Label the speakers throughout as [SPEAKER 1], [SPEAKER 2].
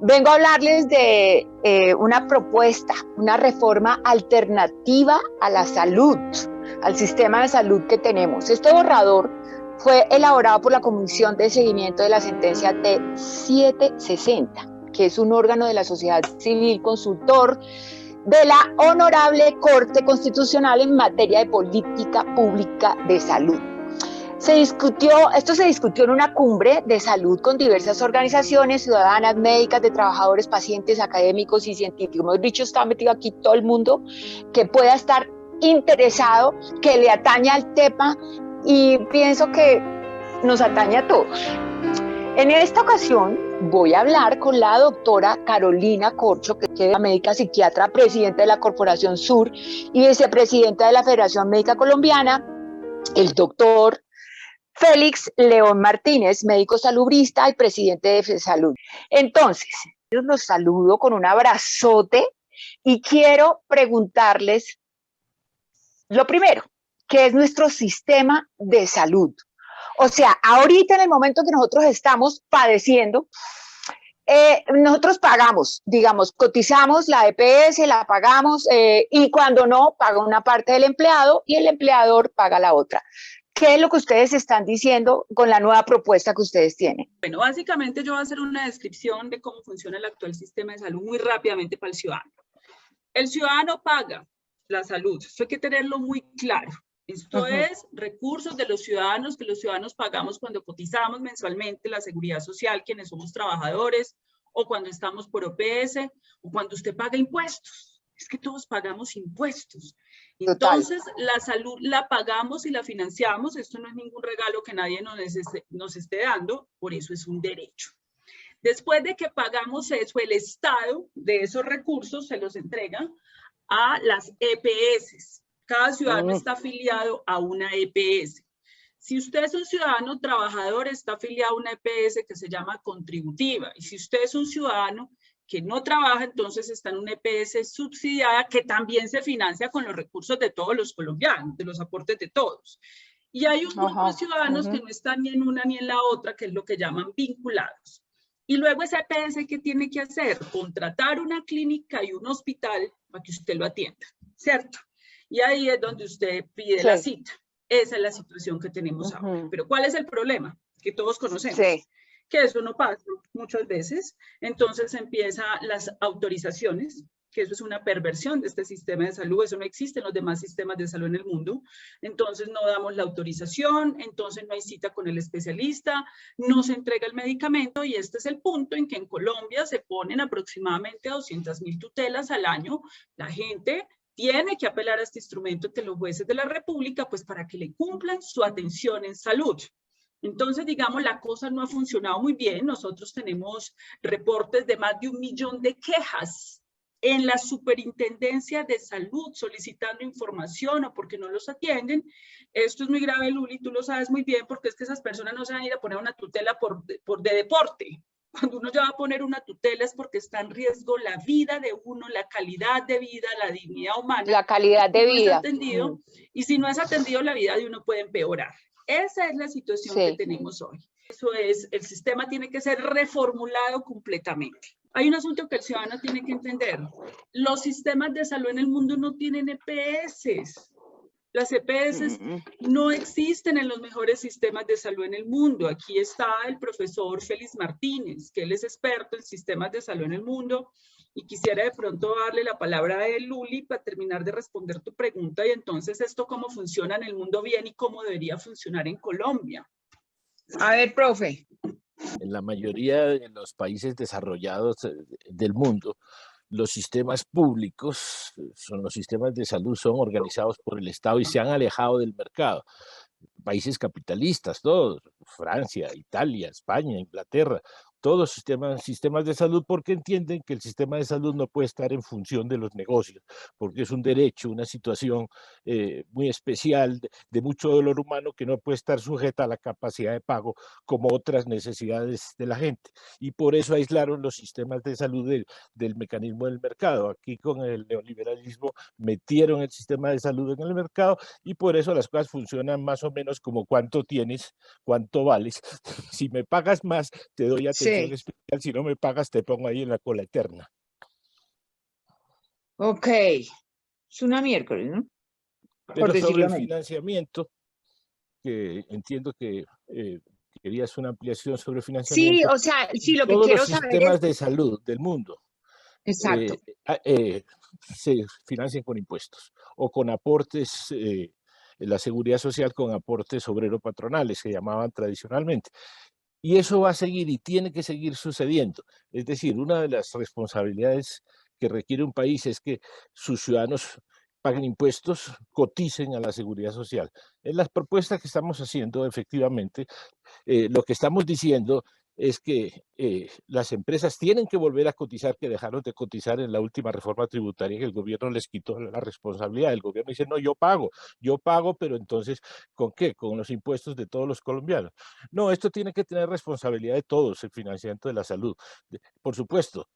[SPEAKER 1] Vengo a hablarles de una propuesta, una reforma alternativa a la salud, al sistema de salud que tenemos. Este borrador fue elaborado por la Comisión de Seguimiento de la Sentencia T760, que es un órgano de la sociedad civil consultor de la Honorable Corte Constitucional en materia de política pública de salud. Esto se discutió en una cumbre de salud con diversas organizaciones ciudadanas, médicas, de trabajadores, pacientes, académicos y científicos. Hemos dicho, está metido aquí todo el mundo que pueda estar interesado, que le atañe al tema, y pienso que nos atañe a todos. En esta ocasión voy a hablar con la doctora Carolina Corcho, que es médica psiquiatra, presidenta de la Corporación Sur y vicepresidenta de la Federación Médica Colombiana, el doctor Félix León Martínez, médico salubrista y presidente de FESalud. Entonces, yo los saludo con un abrazote y quiero preguntarles lo primero, ¿qué es nuestro sistema de salud? O sea, ahorita en el momento que nosotros estamos padeciendo, nosotros pagamos, digamos, cotizamos la EPS, la pagamos, y cuando no, paga una parte del empleado y el empleador paga la otra. ¿Qué es lo que ustedes están diciendo con la nueva propuesta que ustedes tienen?
[SPEAKER 2] Bueno, básicamente yo voy a hacer una descripción de cómo funciona el actual sistema de salud muy rápidamente para el ciudadano. El ciudadano paga la salud, esto hay que tenerlo muy claro. Esto es recursos de los ciudadanos que los ciudadanos pagamos cuando cotizamos mensualmente la seguridad social, quienes somos trabajadores, o cuando estamos por OPS, o cuando usted paga impuestos. Es que todos pagamos impuestos. Entonces, la salud la pagamos y la financiamos. Esto no es ningún regalo que nadie nos esté dando, por eso es un derecho. Después de que pagamos eso, el Estado de esos recursos se los entrega a las EPS. Cada ciudadano está afiliado a una EPS. Si usted es un ciudadano trabajador, está afiliado a una EPS que se llama contributiva. Y si usted es un ciudadano que no trabaja, entonces está en una EPS subsidiada que también se financia con los recursos de todos los colombianos, de los aportes de todos. Y hay un grupo de ciudadanos que no están ni en una ni en la otra, que es lo que llaman vinculados. Y luego esa EPS, ¿qué tiene que hacer? Contratar una clínica y un hospital para que usted lo atienda, ¿cierto? Y ahí es donde usted pide la cita. Esa es la situación que tenemos ahora. Pero ¿cuál es el problema? Que todos conocemos. Que eso no pasa muchas veces. Entonces empiezan las autorizaciones, que eso es una perversión de este sistema de salud. Eso no existe en los demás sistemas de salud en el mundo. Entonces no damos la autorización, entonces no hay cita con el especialista, no se entrega el medicamento, y este es el punto en que en Colombia se ponen aproximadamente 200.000 tutelas al año. La gente tiene que apelar a este instrumento ante los jueces de la República, pues para que le cumplan su atención en salud. Entonces, digamos, la cosa no ha funcionado muy bien. Nosotros tenemos reportes de más de 1 millón de quejas en la Superintendencia de Salud solicitando información o porque no los atienden. Esto es muy grave, Luli, tú lo sabes muy bien, porque es que esas personas no se van a ir a poner una tutela de deporte. Cuando uno ya va a poner una tutela es porque está en riesgo la vida de uno, la calidad de vida, la dignidad humana.
[SPEAKER 1] La calidad de vida.
[SPEAKER 2] Atendido, y si no es atendido, la vida de uno puede empeorar. Esa es la situación que tenemos hoy. Eso es, el sistema tiene que ser reformulado completamente. Hay un asunto que el ciudadano tiene que entender. Los sistemas de salud en el mundo no tienen EPS. Las EPS no existen en los mejores sistemas de salud en el mundo. Aquí está el profesor Félix Martínez, que él es experto en sistemas de salud en el mundo, y quisiera de pronto darle la palabra a él, Luli, para terminar de responder tu pregunta, y entonces esto cómo funciona en el mundo bien y cómo debería funcionar en Colombia.
[SPEAKER 1] A ver, profe.
[SPEAKER 3] En la mayoría de los países desarrollados del mundo, los sistemas públicos, los sistemas de salud son organizados por el Estado y se han alejado del mercado. Países capitalistas, todos, Francia, Italia, España, Inglaterra, todos sistemas de salud, porque entienden que el sistema de salud no puede estar en función de los negocios, porque es un derecho, una situación muy especial de mucho dolor humano que no puede estar sujeta a la capacidad de pago como otras necesidades de la gente. Y por eso aislaron los sistemas de salud del mecanismo del mercado. Aquí con el neoliberalismo metieron el sistema de salud en el mercado y por eso las cosas funcionan más o menos como cuánto tienes, cuánto vales. Si me pagas más, te doy atención especial. si no me pagas te pongo ahí en la cola eterna.
[SPEAKER 1] Ok, es una miércoles, ¿no?
[SPEAKER 3] Pero sobre el financiamiento, que entiendo que querías una ampliación sobre el
[SPEAKER 1] Sí,
[SPEAKER 3] financiamiento,
[SPEAKER 1] o sea, sí, lo que
[SPEAKER 3] todos los
[SPEAKER 1] quiero saber
[SPEAKER 3] sistemas
[SPEAKER 1] es...
[SPEAKER 3] de salud del mundo
[SPEAKER 1] Exacto.
[SPEAKER 3] se financian con impuestos o con aportes, la seguridad social con aportes obrero-patronales, que llamaban tradicionalmente. Y eso va a seguir y tiene que seguir sucediendo. Es decir, una de las responsabilidades que requiere un país es que sus ciudadanos paguen impuestos, coticen a la seguridad social. En las propuestas que estamos haciendo, efectivamente, lo que estamos diciendo es que las empresas tienen que volver a cotizar, que dejaron de cotizar en la última reforma tributaria, que el gobierno les quitó la responsabilidad. El gobierno dice, no, yo pago, pero entonces, ¿con qué? Con los impuestos de todos los colombianos. No, esto tiene que tener responsabilidad de todos, el financiamiento de la salud. Por supuesto,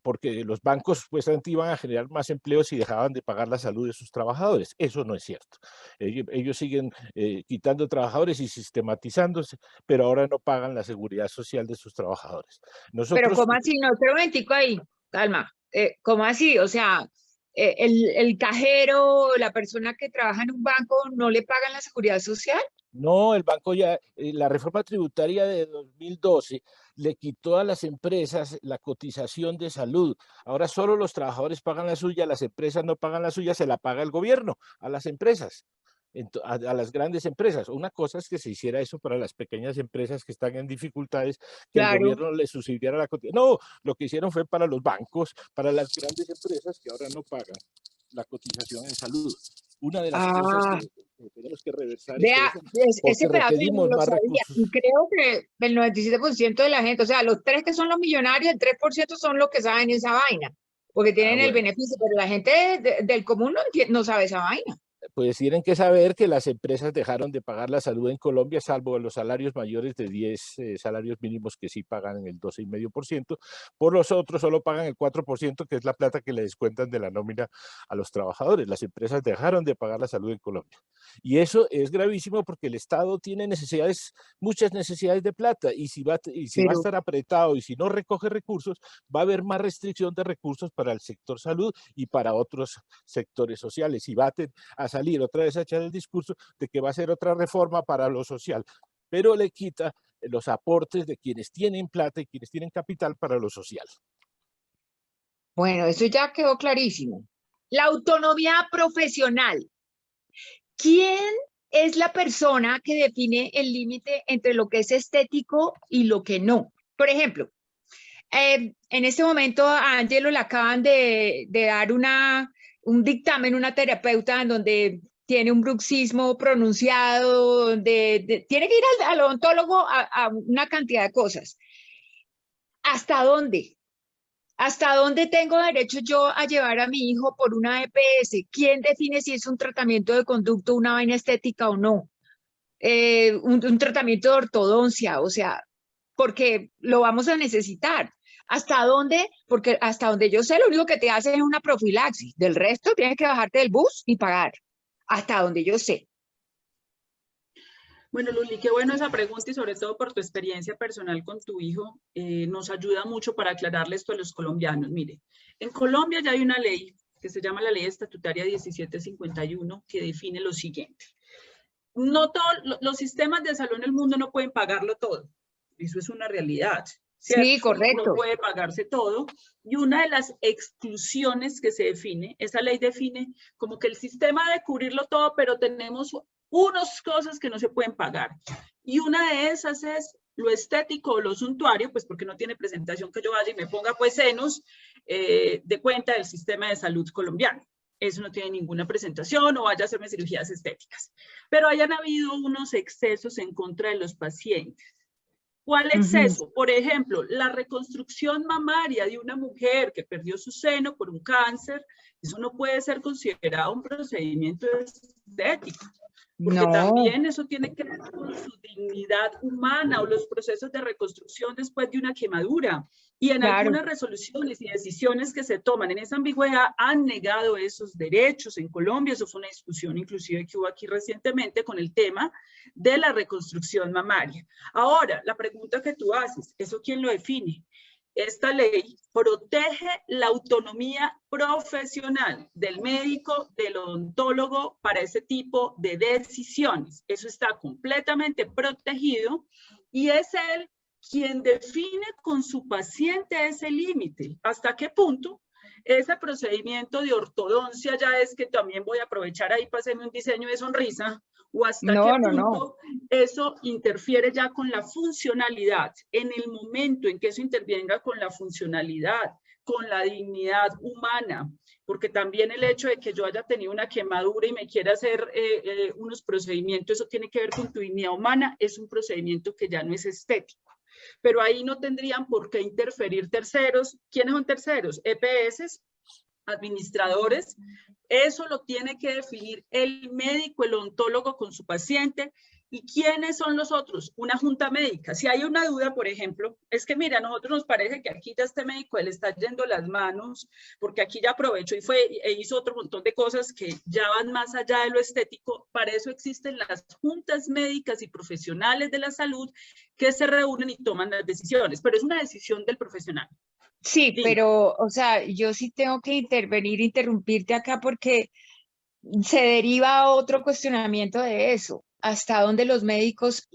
[SPEAKER 3] porque los bancos supuestamente iban a generar más empleos si dejaban de pagar la salud de sus trabajadores. Eso no es cierto. Ellos siguen quitando trabajadores y sistematizándose, pero ahora no pagan la seguridad social de sus trabajadores.
[SPEAKER 1] Pero
[SPEAKER 3] Nosotros,
[SPEAKER 1] ¿cómo así? No, espera un momentico ahí, calma. ¿Cómo así? O sea, el cajero, la persona que trabaja en un banco, ¿no le pagan la seguridad social?
[SPEAKER 3] no, el banco ya, la reforma tributaria de 2012 le quitó a las empresas la cotización de salud. Ahora solo los trabajadores pagan la suya, las empresas no pagan la suya, se la paga el gobierno a las empresas. A las grandes empresas. Una cosa es que se hiciera eso para las pequeñas empresas que están en dificultades, que el
[SPEAKER 1] Claro.
[SPEAKER 3] gobierno les subsidiara la cotización. No, lo que hicieron fue para los bancos, para las grandes empresas que ahora no pagan la cotización en salud. Una de las cosas
[SPEAKER 1] Ah,
[SPEAKER 3] que tenemos que reversar es
[SPEAKER 1] vea,
[SPEAKER 3] eso,
[SPEAKER 1] ese
[SPEAKER 3] porque
[SPEAKER 1] pedazo yo no
[SPEAKER 3] requerimos
[SPEAKER 1] lo
[SPEAKER 3] más
[SPEAKER 1] sabía.
[SPEAKER 3] recursos.
[SPEAKER 1] Y creo que el 97% de la gente, o sea, los 3 que son los millonarios, el 3% son los que saben esa vaina, porque tienen el
[SPEAKER 3] Bueno,
[SPEAKER 1] beneficio, pero la gente del común no sabe esa vaina.
[SPEAKER 3] pues tienen que saber que las empresas dejaron de pagar la salud en Colombia, salvo los salarios mayores de 10 salarios mínimos que sí pagan el 12,5%. Por los otros solo pagan el 4%, que es la plata que le descuentan de la nómina a los trabajadores. Las empresas dejaron de pagar la salud en Colombia. Y eso es gravísimo porque el Estado tiene necesidades, muchas necesidades de plata, y si va a
[SPEAKER 1] Pero,
[SPEAKER 3] estar apretado y si no recoge recursos, va a haber más restricción de recursos para el sector salud y para otros sectores sociales. Y va a salir otra vez a echar el discurso de que va a ser otra reforma para lo social, pero le quita los aportes de quienes tienen plata y quienes tienen capital para lo social.
[SPEAKER 1] bueno, eso ya quedó clarísimo. La autonomía profesional. ¿Quién es la persona que define el límite entre lo que es estético y lo que no? Por ejemplo, en este momento a Angelo le acaban de dar un dictamen, una terapeuta en donde tiene un bruxismo pronunciado, tiene que ir al odontólogo a una cantidad de cosas. ¿Hasta dónde? ¿Hasta dónde tengo derecho yo a llevar a mi hijo por una EPS? ¿Quién define si es un tratamiento de conducto, una vaina estética o no? Un tratamiento de ortodoncia, o sea, porque lo vamos a necesitar. ¿Hasta dónde? Porque hasta donde yo sé, lo único que te hacen es una profilaxis. Del resto, tienes que bajarte del bus y pagar. Hasta donde yo sé.
[SPEAKER 2] Bueno, Luli, qué bueno esa pregunta y sobre todo por tu experiencia personal con tu hijo. Nos ayuda mucho para aclararle esto a los colombianos. Mire, en Colombia ya hay una ley que se llama la Ley Estatutaria 1751 que define lo siguiente. No todos los sistemas de salud en el mundo no pueden pagarlo todo. Eso es una realidad, ¿cierto?
[SPEAKER 1] Sí, correcto.
[SPEAKER 2] No puede pagarse todo. Y una de las exclusiones que se define, esa ley define como que el sistema debe cubrirlo todo, pero tenemos unas cosas que no se pueden pagar. Y una de esas es lo estético o lo suntuario, pues porque no tiene presentación que yo vaya y me ponga pues senos de cuenta del sistema de salud colombiano. Eso no tiene ninguna presentación o vaya a hacerme cirugías estéticas. Pero hayan habido unos excesos en contra de los pacientes. ¿Cuál exceso? Por ejemplo, la reconstrucción mamaria de una mujer que perdió su seno por un cáncer, eso no puede ser considerado un procedimiento estético. porque
[SPEAKER 1] No,
[SPEAKER 2] también eso tiene que ver con su dignidad humana o los procesos de reconstrucción después de una quemadura. Y en
[SPEAKER 1] claro.
[SPEAKER 2] algunas resoluciones y decisiones que se toman en esa ambigüedad han negado esos derechos en Colombia. Eso fue una discusión inclusive que hubo aquí recientemente con el tema de la reconstrucción mamaria. Ahora, la pregunta que tú haces, ¿eso quién lo define? Esta ley protege la autonomía profesional del médico, del odontólogo para ese tipo de decisiones. Eso está completamente protegido y es él quien define con su paciente ese límite. ¿Hasta qué punto? Ese procedimiento de ortodoncia ya es que también voy a aprovechar ahí para hacerme un diseño de sonrisa, o hasta qué
[SPEAKER 1] No, no, no.
[SPEAKER 2] punto eso interfiere ya con la funcionalidad. En el momento en que eso intervenga con la funcionalidad, con la dignidad humana, porque también el hecho de que yo haya tenido una quemadura y me quiera hacer unos procedimientos, eso tiene que ver con tu dignidad humana, es un procedimiento que ya no es estético. Pero ahí no tendrían por qué interferir terceros. ¿Quiénes son terceros? EPS, administradores. Eso lo tiene que definir el médico, el odontólogo con su paciente. ¿Y quiénes son los otros? Una junta médica. Si hay una duda, por ejemplo, es que mira, a nosotros nos parece que aquí ya este médico le está yendo las manos, porque aquí ya aprovechó y fue e hizo otro montón de cosas que ya van más allá de lo estético. Para eso existen las juntas médicas y profesionales de la salud que se reúnen y toman las decisiones, pero es una decisión del profesional.
[SPEAKER 1] Sí,
[SPEAKER 2] Dime.
[SPEAKER 1] pero, o sea, yo sí tengo que interrumpirte acá porque se deriva a otro cuestionamiento de eso. ¿Hasta dónde los médicos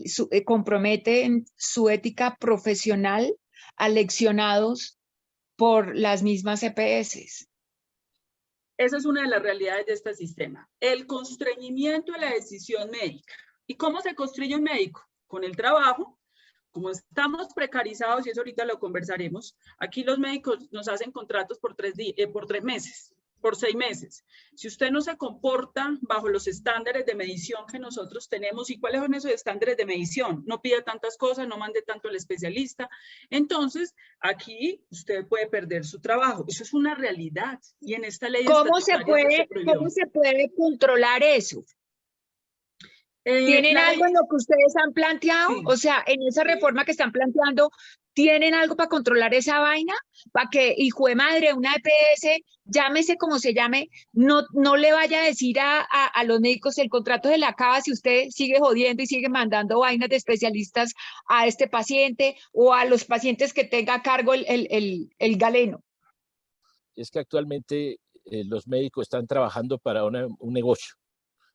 [SPEAKER 1] comprometen su ética profesional aleccionados por las mismas EPS?
[SPEAKER 2] Esa es una de las realidades de este sistema. El constreñimiento a la decisión médica. ¿Y cómo se construye un médico? Con el trabajo. Como estamos precarizados, y eso ahorita lo conversaremos, aquí los médicos nos hacen contratos por 3 meses, por 6 meses. Si usted no se comporta bajo los estándares de medición que nosotros tenemos, ¿y cuáles son esos estándares de medición? No pida tantas cosas, no mande tanto al especialista. Entonces, aquí usted puede perder su trabajo. Eso es una realidad. Y en esta ley estatutaria eso se prohibió.
[SPEAKER 1] ¿Cómo se puede controlar eso? ¿Tienen algo en lo que ustedes han planteado?
[SPEAKER 2] Sí,
[SPEAKER 1] O sea, en esa reforma que están planteando, ¿tienen algo para controlar esa vaina? Para que, hijo de madre, una EPS, llámese como se llame, no le vaya a decir a los médicos el contrato se le acaba si usted sigue jodiendo y sigue mandando vainas de especialistas a este paciente o a los pacientes que tenga a cargo el galeno.
[SPEAKER 3] Es que actualmente los médicos están trabajando para un negocio.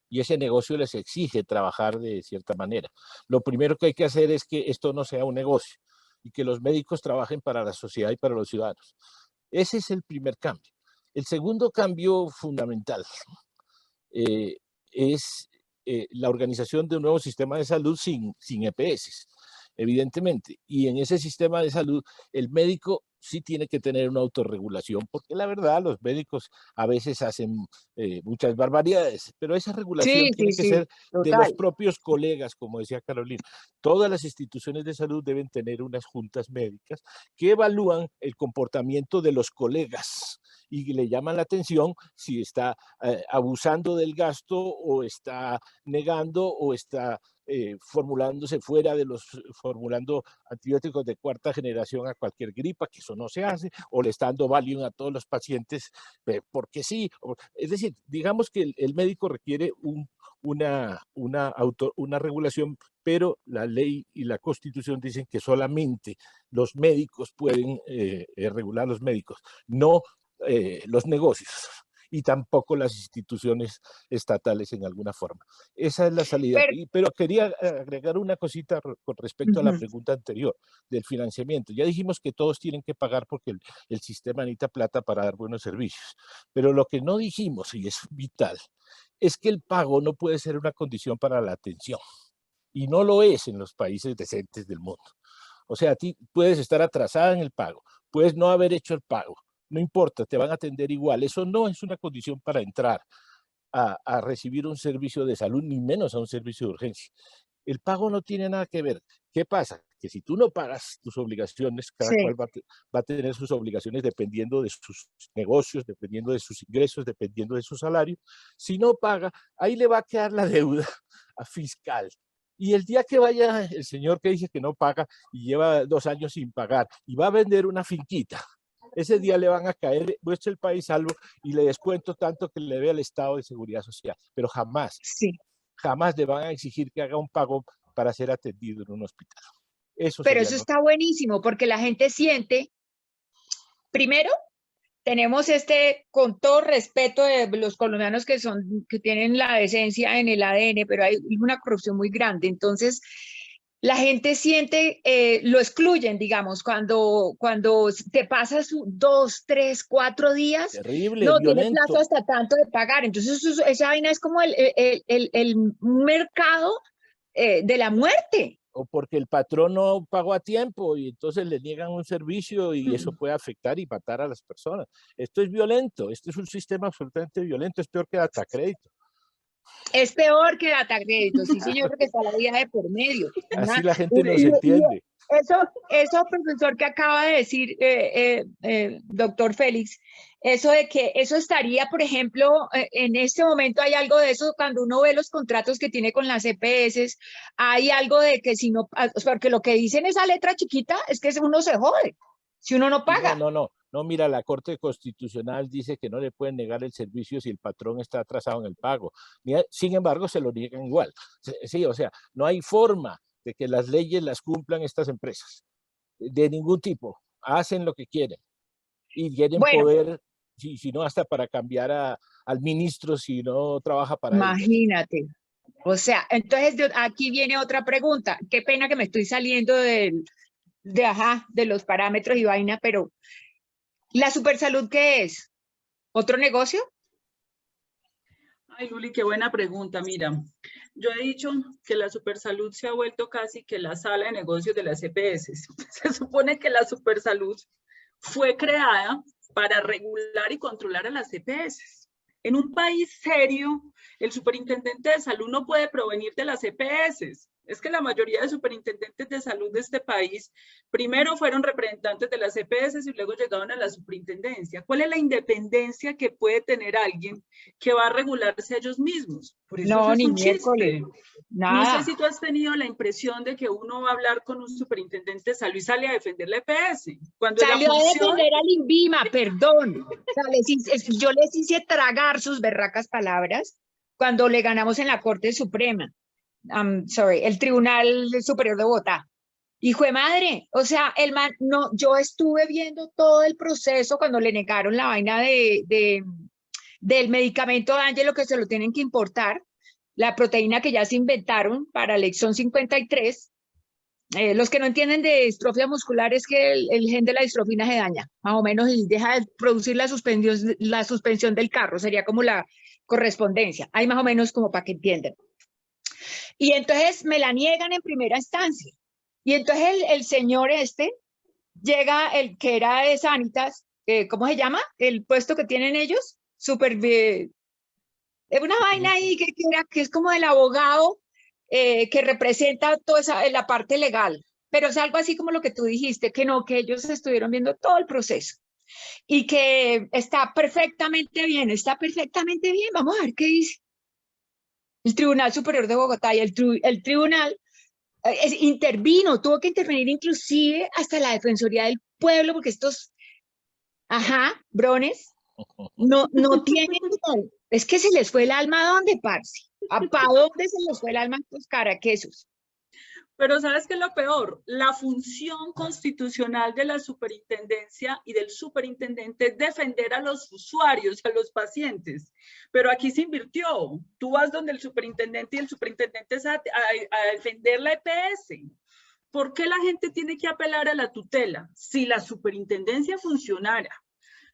[SPEAKER 3] Y ese negocio les exige trabajar de cierta manera. Lo primero que hay que hacer es que esto no sea un negocio y que los médicos trabajen para la sociedad y para los ciudadanos. Ese es el primer cambio. El segundo cambio fundamental es la organización de un nuevo sistema de salud sin EPS, evidentemente. Y en ese sistema de salud, el médico sí tiene que tener una autorregulación, porque la verdad los médicos a veces hacen muchas barbaridades, pero esa regulación
[SPEAKER 1] Sí, sí,
[SPEAKER 3] tiene que
[SPEAKER 1] sí,
[SPEAKER 3] ser de los
[SPEAKER 1] total.
[SPEAKER 3] propios colegas, como decía Carolina. Todas las instituciones de salud deben tener unas juntas médicas que evalúan el comportamiento de los colegas y le llaman la atención si está abusando del gasto o está negando o está formulándose fuera de formulando antibióticos de cuarta generación a cualquier gripa, que eso no se hace, o le está dando Valium a todos los pacientes, porque sí. Es decir, digamos que el médico requiere una regulación, pero la ley y la Constitución dicen que solamente los médicos pueden regular los médicos, no los negocios y tampoco las instituciones estatales en alguna forma. Esa es la salida. Pero quería agregar una cosita con respecto a la pregunta anterior del financiamiento. Ya dijimos que todos tienen que pagar porque el sistema necesita plata para dar buenos servicios. Pero lo que no dijimos, y es vital, es que el pago no puede ser una condición para la atención. Y no lo es en los países decentes del mundo. O sea, a ti puedes estar atrasada en el pago, puedes no haber hecho el pago, no importa, te van a atender igual. Eso no es una condición para entrar a recibir un servicio de salud, ni menos a un servicio de urgencia. El pago no tiene nada que ver. ¿Qué pasa? que si tú no pagas tus obligaciones, cada
[SPEAKER 1] Sí.
[SPEAKER 3] cual va a tener sus obligaciones dependiendo de sus negocios, dependiendo de sus ingresos, dependiendo de su salario. Si no paga, ahí le va a quedar la deuda a fiscal. Y el día que vaya el señor que dice que no paga y lleva 2 años sin pagar y va a vender una finquita, ese día le van a caer, vuestro el país salvo y le descuento tanto que le dé al Estado de Seguridad Social. Pero jamás,
[SPEAKER 1] Sí.
[SPEAKER 3] jamás le van a exigir que haga un pago para ser atendido en un hospital. Eso
[SPEAKER 1] Pero
[SPEAKER 3] sería
[SPEAKER 1] eso
[SPEAKER 3] no.
[SPEAKER 1] está buenísimo porque la gente siente, primero, tenemos con todo respeto de los colombianos que tienen la decencia en el ADN, pero hay una corrupción muy grande. Entonces, la gente siente, lo excluyen, digamos, cuando te pasas 2, 3, 4 días,
[SPEAKER 3] Terrible,
[SPEAKER 1] no, tiene plazo
[SPEAKER 3] violento.
[SPEAKER 1] hasta tanto de pagar. Entonces, esa vaina es como el mercado de la muerte.
[SPEAKER 3] O porque el patrón no pagó a tiempo y entonces le niegan un servicio y eso puede afectar y matar a las personas. Esto es violento, este es un sistema absolutamente violento, es peor que Datacrédito.
[SPEAKER 1] Es peor que Datacrédito, sí, señor, porque está la vida de por medio.
[SPEAKER 3] Así la gente nos entiende.
[SPEAKER 1] Eso, profesor, que acaba de decir doctor Félix, eso de que eso estaría, por ejemplo, en este momento hay algo de eso, cuando uno ve los contratos que tiene con las EPS, hay algo de que si no, porque lo que dicen esa letra chiquita es que uno se jode si uno no paga.
[SPEAKER 3] No, mira, la Corte Constitucional dice que no le pueden negar el servicio si el patrón está atrasado en el pago. Sin embargo, se lo niegan igual. Sí, o sea, no hay forma de que las leyes las cumplan estas empresas, de ningún tipo. Hacen lo que quieren y tienen poder, si no hasta para cambiar al ministro si no trabaja para ellos.
[SPEAKER 1] Imagínate. O sea, entonces aquí viene otra pregunta. Qué pena que me estoy saliendo de los parámetros y vaina, pero ¿la Supersalud qué es? ¿Otro negocio?
[SPEAKER 2] Ay, Luli, qué buena pregunta. Mira, yo he dicho que la Supersalud se ha vuelto casi que la sala de negocios de las EPS. Se supone que la Supersalud fue creada para regular y controlar a las EPS. En un país serio, el superintendente de salud no puede provenir de las EPS. Es que la mayoría de superintendentes de salud de este país primero fueron representantes de las EPS y luego llegaron a la superintendencia. ¿Cuál es la independencia que puede tener alguien que va a regularse a ellos mismos? Por eso
[SPEAKER 1] No,
[SPEAKER 2] es
[SPEAKER 1] ni
[SPEAKER 2] un
[SPEAKER 1] miércoles.
[SPEAKER 2] chiste.
[SPEAKER 1] Nada.
[SPEAKER 2] No sé si tú has tenido la impresión de que uno va a hablar con un superintendente de salud y sale a defender la EPS. Cuando
[SPEAKER 1] salió a defender al INVIMA, perdón. Yo les hice tragar sus berracas palabras cuando le ganamos en la Corte Suprema. El Tribunal Superior de Bogotá. Hijo de madre, o sea, el man, no, yo estuve viendo todo el proceso cuando le negaron la vaina del medicamento de Ángelo que se lo tienen que importar, la proteína que ya se inventaron para el exón 53. Los que no entienden de distrofia muscular es que el gen de la distrofina se daña, más o menos, y deja de producir la suspensión del carro, sería como la correspondencia, hay más o menos como para que entiendan. Y entonces me la niegan en primera instancia. Y entonces el señor llega, el que era de Sanitas, ¿cómo se llama? El puesto que tienen ellos, una vaina ahí que es como el abogado que representa toda la parte legal. Pero es algo así como lo que tú dijiste, que no, que ellos estuvieron viendo todo el proceso. Y que está perfectamente bien, vamos a ver qué dice. El Tribunal Superior de Bogotá y el tribunal intervino, tuvo que intervenir inclusive hasta la Defensoría del Pueblo, porque estos, brones, no tienen, es que se les fue el alma a dónde, parce, ¿para dónde se les fue el alma a estos caraquesos?
[SPEAKER 2] Pero ¿sabes qué es lo peor? La función constitucional de la superintendencia y del superintendente es defender a los usuarios, a los pacientes. Pero aquí se invirtió. Tú vas donde el superintendente y el superintendente es a defender la EPS. ¿Por qué la gente tiene que apelar a la tutela? Si la superintendencia funcionara,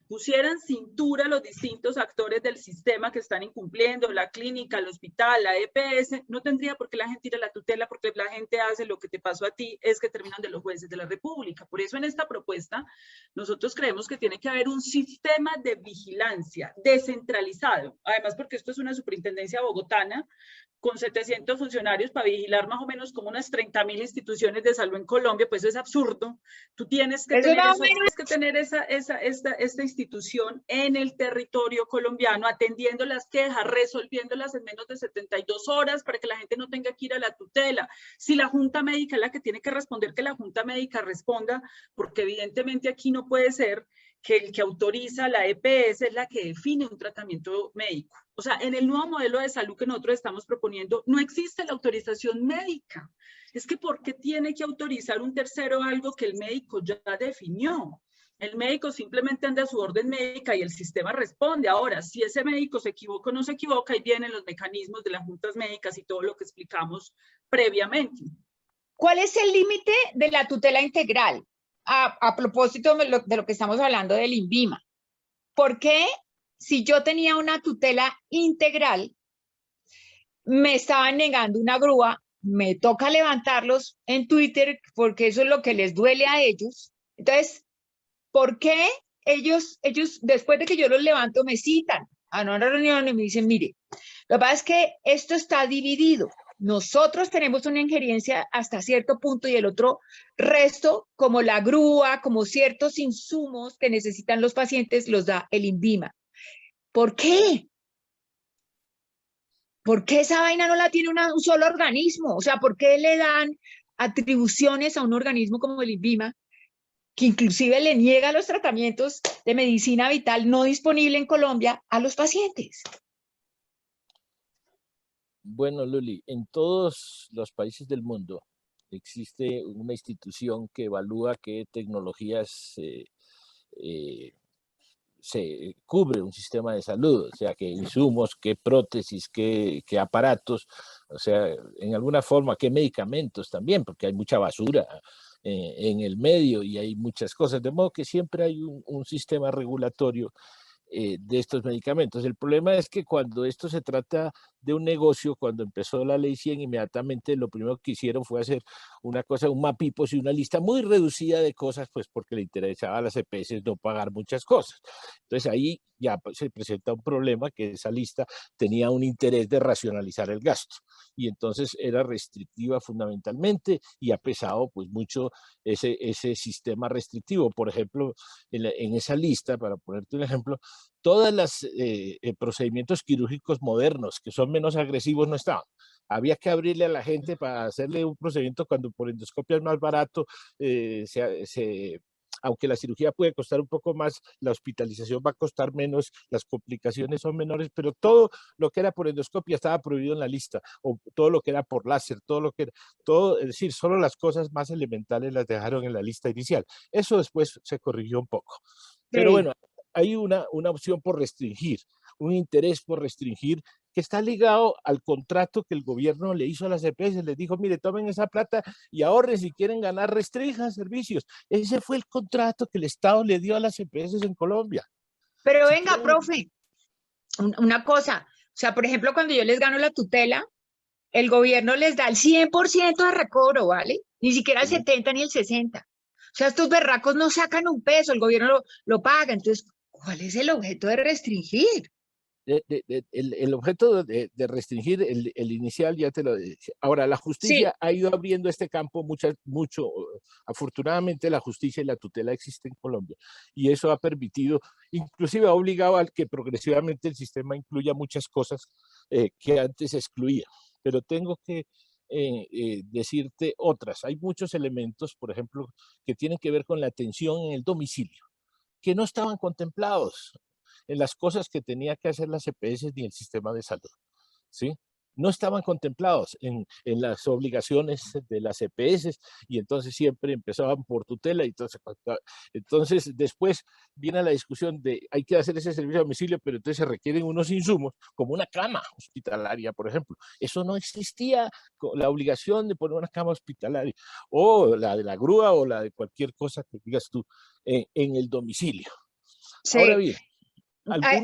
[SPEAKER 2] pusieran cintura a los distintos actores del sistema que están incumpliendo, la clínica, el hospital, la EPS, no tendría por qué la gente ir a la tutela, porque la gente hace lo que te pasó a ti, es que terminan de los jueces de la República. Por eso en esta propuesta nosotros creemos que tiene que haber un sistema de vigilancia descentralizado, además porque esto es una superintendencia bogotana, con 700 funcionarios para vigilar más o menos como unas 30.000 instituciones de salud en Colombia, pues es absurdo. Tú tienes que tener esta institución en el territorio colombiano, atendiendo las quejas, resolviéndolas en menos de 72 horas para que la gente no tenga que ir a la tutela. Si la Junta Médica es la que tiene que responder, que la Junta Médica responda, porque evidentemente aquí no puede ser que el que autoriza la EPS es la que define un tratamiento médico. O sea, en el nuevo modelo de salud que nosotros estamos proponiendo, no existe la autorización médica. Es que ¿por qué tiene que autorizar un tercero algo que el médico ya definió? El médico simplemente anda a su orden médica y el sistema responde. Ahora, si ese médico se equivoca o no se equivoca, ahí vienen los mecanismos de las juntas médicas y todo lo que explicamos previamente.
[SPEAKER 1] ¿Cuál es el límite de la tutela integral? A propósito de lo que estamos hablando del INVIMA. ¿Por qué si yo tenía una tutela integral, me estaban negando una grúa, me toca levantarlos en Twitter porque eso es lo que les duele a ellos? Entonces, ¿por qué ellos después de que yo los levanto me citan a una reunión y me dicen, mire, lo que pasa es que esto está dividido? Nosotros tenemos una injerencia hasta cierto punto y el otro resto, como la grúa, como ciertos insumos que necesitan los pacientes, los da el INVIMA. ¿Por qué? ¿Por qué esa vaina no la tiene un solo organismo? O sea, ¿por qué le dan atribuciones a un organismo como el INVIMA, que inclusive le niega los tratamientos de medicina vital no disponible en Colombia a los pacientes?
[SPEAKER 3] Bueno, Luli, en todos los países del mundo existe una institución que evalúa qué tecnologías se cubre un sistema de salud, o sea, qué insumos, qué prótesis, qué aparatos, o sea, en alguna forma, qué medicamentos también, porque hay mucha basura en el medio y hay muchas cosas, de modo que siempre hay un sistema regulatorio de estos medicamentos. El problema es que cuando esto se trata de un negocio, cuando empezó la ley 100, inmediatamente lo primero que hicieron fue hacer una cosa, un mapipos y una lista muy reducida de cosas, pues porque le interesaba a las EPS no pagar muchas cosas. Entonces ahí ya se presenta un problema, que esa lista tenía un interés de racionalizar el gasto y entonces era restrictiva fundamentalmente y ha pesado pues mucho ese sistema restrictivo. Por ejemplo, en esa lista, para ponerte un ejemplo, todos los procedimientos quirúrgicos modernos que son menos agresivos no estaban. Había que abrirle a la gente para hacerle un procedimiento cuando por endoscopia es más barato, aunque la cirugía puede costar un poco más, la hospitalización va a costar menos, las complicaciones son menores, pero todo lo que era por endoscopia estaba prohibido en la lista, o todo lo que era por láser, es decir, solo las cosas más elementales las dejaron en la lista inicial. Eso después se corrigió un poco. Pero bueno, hay una opción por restringir, un interés por restringir que está ligado al contrato que el gobierno le hizo a las EPS. Les dijo, mire, tomen esa plata y ahorren, si quieren ganar, restrinjan servicios. Ese fue el contrato que el Estado le dio a las EPS en Colombia.
[SPEAKER 1] Pero venga, profe, una cosa, o sea, por ejemplo, cuando yo les gano la tutela, el gobierno les da el 100% de recobro, ¿vale? Ni siquiera el 70 ni el 60. O sea, estos berracos no sacan un peso, el gobierno lo paga. Entonces, ¿cuál es el objeto de restringir?
[SPEAKER 3] El objeto de restringir el inicial ya te lo dije. Ahora, la justicia ha ido abriendo este campo mucho. Afortunadamente, la justicia y la tutela existen en Colombia y eso ha permitido, inclusive ha obligado a que progresivamente el sistema incluya muchas cosas que antes excluía. Pero tengo que decirte otras. Hay muchos elementos, por ejemplo, que tienen que ver con la atención en el domicilio, que no estaban contemplados en las cosas que tenía que hacer las EPS ni el sistema de salud, ¿sí? No estaban contemplados en las obligaciones de las EPS y entonces siempre empezaban por tutela. Entonces después viene la discusión de hay que hacer ese servicio a domicilio, pero entonces se requieren unos insumos como una cama hospitalaria, por ejemplo. Eso no existía, la obligación de poner una cama hospitalaria o la de la grúa o la de cualquier cosa que digas tú en el domicilio.
[SPEAKER 1] Sí.
[SPEAKER 3] Ahora bien,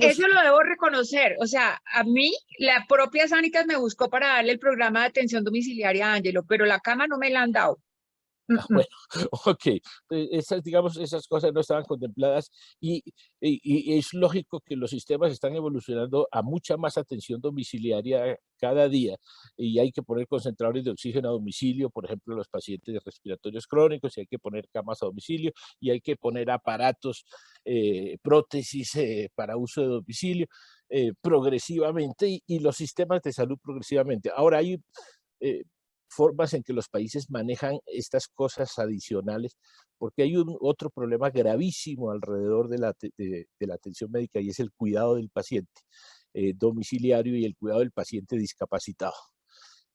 [SPEAKER 1] eso lo debo reconocer. O sea, a mí la propia Sánicas me buscó para darle el programa de atención domiciliaria a Ángelo, pero la cama no me la han dado.
[SPEAKER 3] Bueno, ok. Esas, digamos, esas cosas no estaban contempladas y es lógico que los sistemas están evolucionando a mucha más atención domiciliaria cada día y hay que poner concentradores de oxígeno a domicilio, por ejemplo, los pacientes respiratorios crónicos, y hay que poner camas a domicilio y hay que poner aparatos, prótesis para uso de domicilio progresivamente y los sistemas de salud progresivamente. Ahora hay formas en que los países manejan estas cosas adicionales, porque hay otro problema gravísimo alrededor de la atención médica y es el cuidado del paciente domiciliario y el cuidado del paciente discapacitado.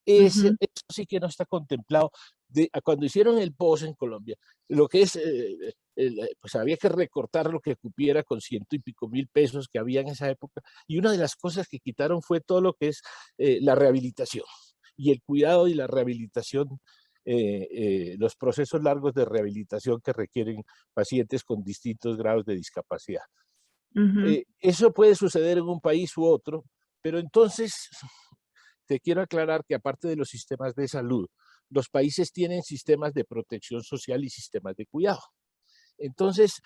[SPEAKER 3] Eso sí que no está contemplado. Cuando hicieron el POS en Colombia, lo que es, pues había que recortar lo que cupiera con 100 y pico mil pesos que había en esa época, y una de las cosas que quitaron fue todo lo que es la rehabilitación y el cuidado y la rehabilitación, los procesos largos de rehabilitación que requieren pacientes con distintos grados de discapacidad. Eso puede suceder en un país u otro, pero entonces te quiero aclarar que aparte de los sistemas de salud, los países tienen sistemas de protección social y sistemas de cuidado. Entonces,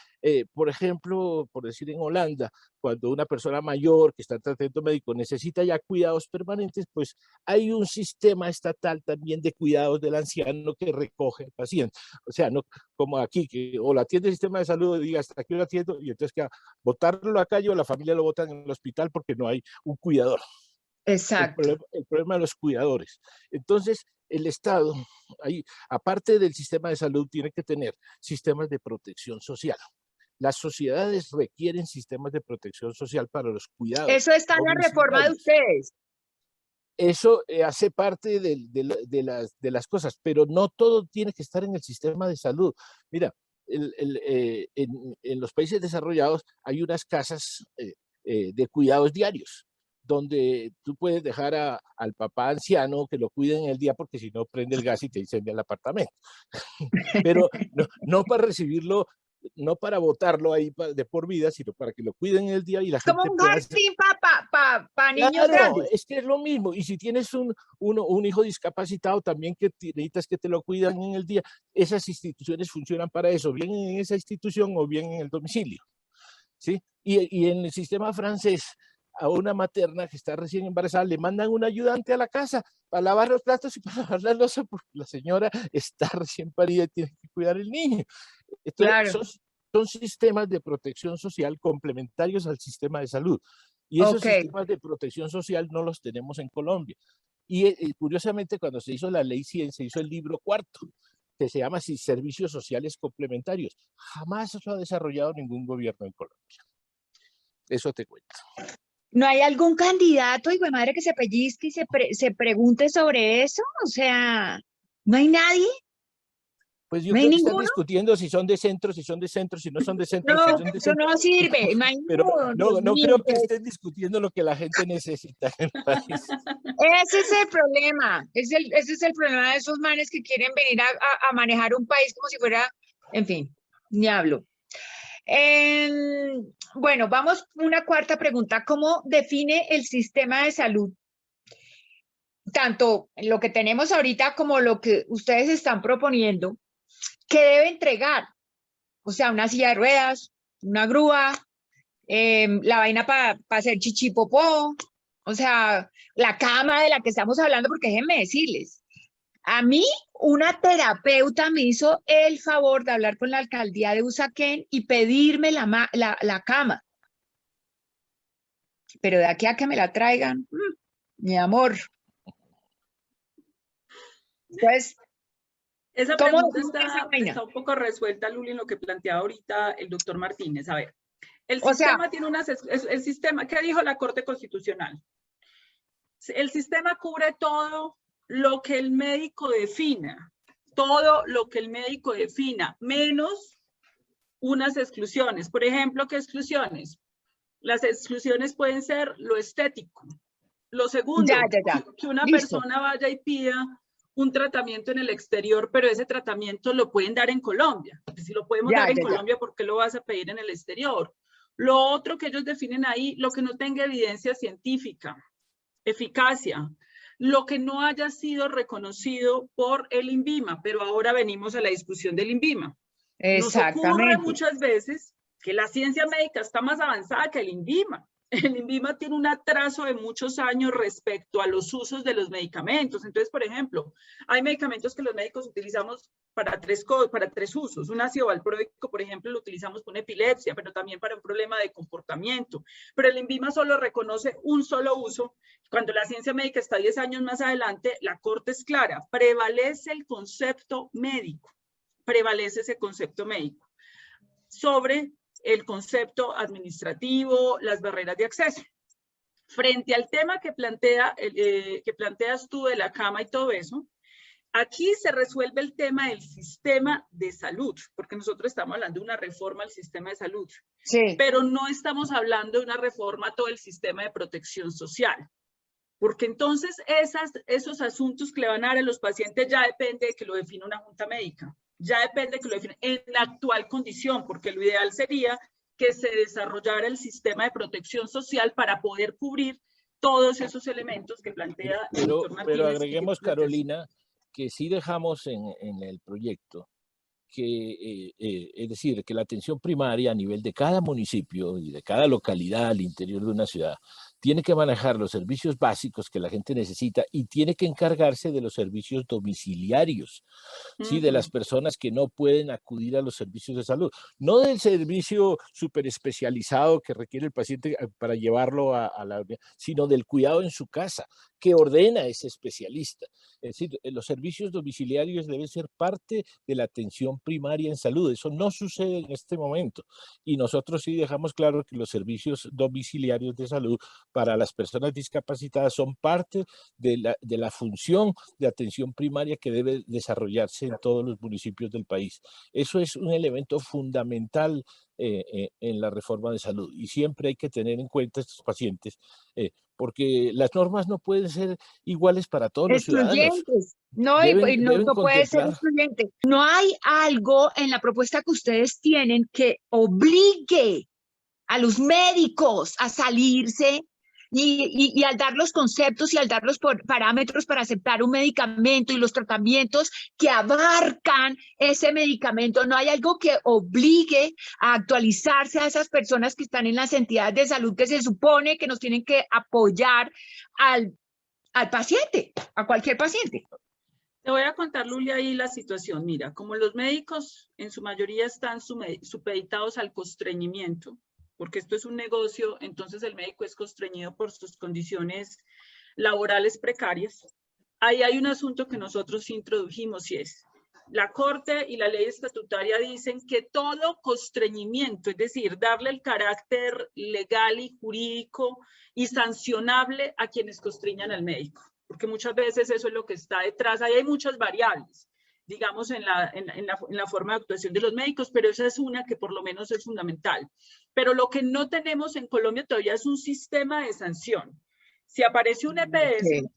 [SPEAKER 3] por ejemplo, por decir en Holanda, cuando una persona mayor que está en tratamiento médico necesita ya cuidados permanentes, pues hay un sistema estatal también de cuidados del anciano que recoge al paciente. O sea, no como aquí, que o la atiende el sistema de salud y diga hasta aquí lo atiendo, y entonces que botarlo a la calle o la familia lo botan en el hospital porque no hay un cuidador.
[SPEAKER 1] Exacto.
[SPEAKER 3] El problema de los cuidadores. Entonces, el Estado, aparte del sistema de salud, tiene que tener sistemas de protección social. Las sociedades requieren sistemas de protección social para los cuidados.
[SPEAKER 1] Eso está en la reforma de ustedes.
[SPEAKER 3] Eso hace parte de las cosas, pero no todo tiene que estar en el sistema de salud. Mira, en los países desarrollados hay unas casas de cuidados diarios, donde tú puedes dejar al papá anciano que lo cuide en el día, porque si no prende el gas y te incendia el apartamento. Pero no para recibirlo, no para botarlo ahí de por vida, sino para que lo cuiden en el día y la gente
[SPEAKER 1] como un jardín para niños grandes.
[SPEAKER 3] Es que es lo mismo. Y si tienes un hijo discapacitado también que necesitas que te lo cuidan en el día, esas instituciones funcionan para eso, bien en esa institución o bien en el domicilio. ¿Sí? Y en el sistema francés, a una materna que está recién embarazada le mandan un ayudante a la casa para lavar los platos y para lavar la loza, porque la señora está recién parida y tiene que cuidar al niño. Entonces,
[SPEAKER 1] Claro.
[SPEAKER 3] son sistemas de protección social complementarios al sistema de salud. Y esos sistemas de protección social no los tenemos en Colombia. Y curiosamente, cuando se hizo la ley 100, se hizo el libro cuarto, que se llama así, Servicios Sociales Complementarios. Jamás lo ha desarrollado ningún gobierno en Colombia. Eso te cuento.
[SPEAKER 1] ¿No hay algún candidato, hijo de madre, que se pellizque y se pregunte sobre eso? O sea, ¿no hay nadie?
[SPEAKER 3] Pues yo
[SPEAKER 1] ¿No hay
[SPEAKER 3] creo que están
[SPEAKER 1] ninguno?
[SPEAKER 3] discutiendo si son de centro, si no son de centro.
[SPEAKER 1] No,
[SPEAKER 3] si son de
[SPEAKER 1] eso
[SPEAKER 3] centro.
[SPEAKER 1] no sirve.
[SPEAKER 3] Pero no creo que
[SPEAKER 1] Pues,
[SPEAKER 3] estén discutiendo lo que la gente necesita en el país.
[SPEAKER 1] ese es el problema. Ese es el problema de esos manes que quieren venir a manejar un país como si fuera, en fin, ni hablo. Bueno, vamos a una cuarta pregunta. ¿Cómo define el sistema de salud? Tanto lo que tenemos ahorita como lo que ustedes están proponiendo, ¿qué debe entregar? O sea, una silla de ruedas, una grúa, la vaina para hacer chichi popó, o sea, la cama de la que estamos hablando, porque déjenme decirles, a mí una terapeuta me hizo el favor de hablar con la alcaldía de Usaquén y pedirme la cama. Pero de aquí a que me la traigan, mi amor. Pues,
[SPEAKER 2] esa pregunta está un poco resuelta, Luli, en lo que planteaba ahorita el doctor Martínez. A ver, el sistema tiene el sistema, ¿qué dijo la Corte Constitucional? El sistema cubre todo lo que el médico defina, todo lo que el médico defina, menos unas exclusiones. Por ejemplo, ¿qué exclusiones? Las exclusiones pueden ser lo estético. Lo segundo, que una persona vaya y pida un tratamiento en el exterior, pero ese tratamiento lo pueden dar en Colombia. Si lo podemos dar en Colombia, ¿por qué lo vas a pedir en el exterior? Lo otro que ellos definen ahí, lo que no tenga evidencia científica, eficacia. lo que no haya sido reconocido por el INVIMA, pero ahora venimos a la discusión del INVIMA. Nos ocurre muchas veces que la ciencia médica está más avanzada que el INVIMA. El INVIMA tiene un atraso de muchos años respecto a los usos de los medicamentos. Entonces, por ejemplo, hay medicamentos que los médicos utilizamos para tres usos. Un ácido valproico, por ejemplo, lo utilizamos para una epilepsia, pero también para un problema de comportamiento. Pero el INVIMA solo reconoce un solo uso. Cuando la ciencia médica está 10 años más adelante, la corte es clara. Prevalece el concepto médico. Prevalece ese concepto médico sobre el concepto administrativo, las barreras de acceso. Frente al tema que planteas tú de la cama y todo eso, aquí se resuelve el tema del sistema de salud, porque nosotros estamos hablando de una reforma al sistema de salud, sí, pero no estamos hablando de una reforma a todo el sistema de protección social, porque entonces esos asuntos que le van a dar a los pacientes ya depende de que lo define una junta médica. Ya depende que lo define en la actual condición, porque lo ideal sería que se desarrollara el sistema de protección social para poder cubrir todos esos elementos que plantea el doctor Martínez.
[SPEAKER 3] Pero agreguemos, Carolina, que sí dejamos en el proyecto que, es decir, que la atención primaria a nivel de cada municipio y de cada localidad al interior de una ciudad tiene que manejar los servicios básicos que la gente necesita y tiene que encargarse de los servicios domiciliarios, ¿sí? De las personas que no pueden acudir a los servicios de salud. No del servicio súper especializado que requiere el paciente para llevarlo a la... sino del cuidado en su casa, que ordena ese especialista. Es decir, los servicios domiciliarios deben ser parte de la atención primaria en salud. Eso no sucede en este momento. Y nosotros sí dejamos claro que los servicios domiciliarios de salud para las personas discapacitadas son parte de la función de atención primaria que debe desarrollarse en todos los municipios del país. Eso es un elemento fundamental en la reforma de salud y siempre hay que tener en cuenta a estos pacientes porque las normas no pueden ser iguales para todos los ciudadanos.
[SPEAKER 1] No, no puede ser excluyente. No hay algo en la propuesta que ustedes tienen que obligue a los médicos a salirse y al dar los conceptos y al dar los parámetros para aceptar un medicamento y los tratamientos que abarcan ese medicamento. No hay algo que obligue a actualizarse a esas personas que están en las entidades de salud que se supone que nos tienen que apoyar al paciente, a cualquier paciente.
[SPEAKER 2] Te voy a contar, Lulia, ahí la situación. Mira, como los médicos en su mayoría están supeditados al constreñimiento, porque esto es un negocio, entonces el médico es constreñido por sus condiciones laborales precarias. Ahí hay un asunto que nosotros introdujimos y es, la Corte y la ley estatutaria dicen que todo constreñimiento, es decir, darle el carácter legal y jurídico y sancionable a quienes constriñan al médico, porque muchas veces eso es lo que está detrás. Ahí hay muchas variables, digamos, en la forma de actuación de los médicos, pero esa es una que por lo menos es fundamental. Pero lo que no tenemos en Colombia todavía es un sistema de sanción. Si aparece un EPS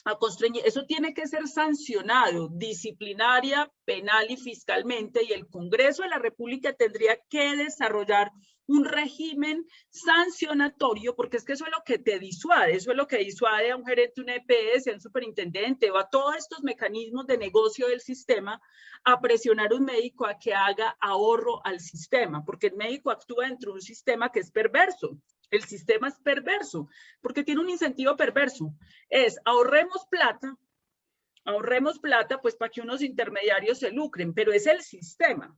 [SPEAKER 2] a constreñir, eso tiene que ser sancionado disciplinaria, penal y fiscalmente, y el Congreso de la República tendría que desarrollar un régimen sancionatorio, porque es que eso es lo que te disuade, eso es lo que disuade a un gerente de una EPS, a un superintendente o a todos estos mecanismos de negocio del sistema a presionar a un médico a que haga ahorro al sistema, porque el médico actúa dentro de un sistema que es perverso. El sistema es perverso, porque tiene un incentivo perverso. Es ahorremos plata pues para que unos intermediarios se lucren, pero es el sistema.